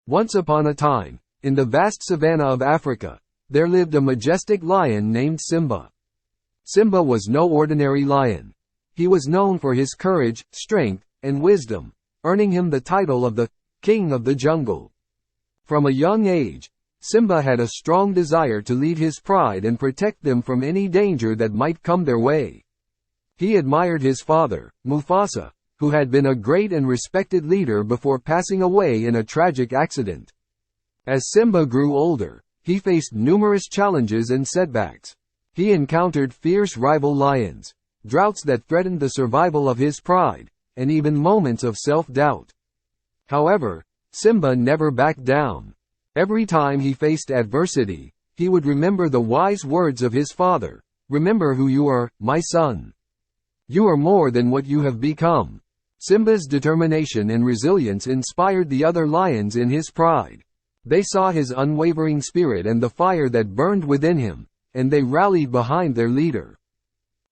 Once upon a time, in the vast savannah of Africa, there lived a majestic lion named Simba. Simba was no ordinary lion. He was known for his courage, strength, and wisdom, earning him the title of the King of the Jungle. From a young age, Simba had a strong desire to lead his pride and protect them from any danger that might come their way. He admired his father, Mufasa, who had been a great and respected leader before passing away in a tragic accident. As Simba grew older, he faced numerous challenges and setbacks. He encountered fierce rival lions, droughts that threatened the survival of his pride, and even moments of self-doubt. However, Simba never backed down. Every time he faced adversity, he would remember the wise words of his father, "Remember who you are, my son. You are more than what you have become." Simba's determination and resilience inspired the other lions in his pride. They saw his unwavering spirit and the fire that burned within him, and they rallied behind their leader.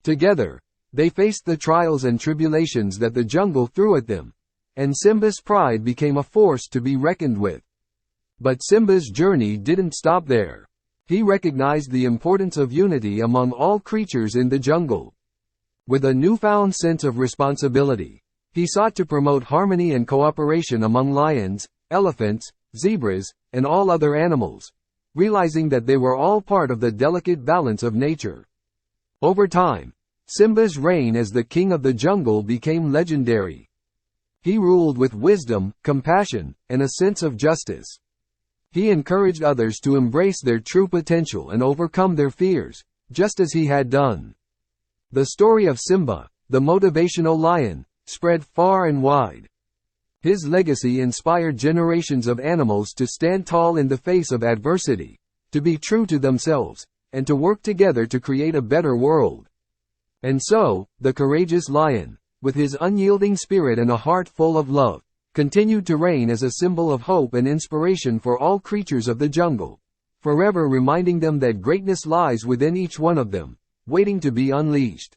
Together, they faced the trials and tribulations that the jungle threw at them, and Simba's pride became a force to be reckoned with. But Simba's journey didn't stop there. He recognized the importance of unity among all creatures in the jungle. With a newfound sense of responsibility, he sought to promote harmony and cooperation among lions, elephants, zebras, and all other animals, realizing that they were all part of the delicate balance of nature. Over time, Simba's reign as the king of the jungle became legendary. He ruled with wisdom, compassion, and a sense of justice. He encouraged others to embrace their true potential and overcome their fears, just as he had done. The story of Simba, the motivational lion, spread far and wide. His legacy inspired generations of animals to stand tall in the face of adversity, to be true to themselves, and to work together to create a better world. And so, the courageous lion, with his unyielding spirit and a heart full of love, continued to reign as a symbol of hope and inspiration for all creatures of the jungle, forever reminding them that greatness lies within each one of them, waiting to be unleashed.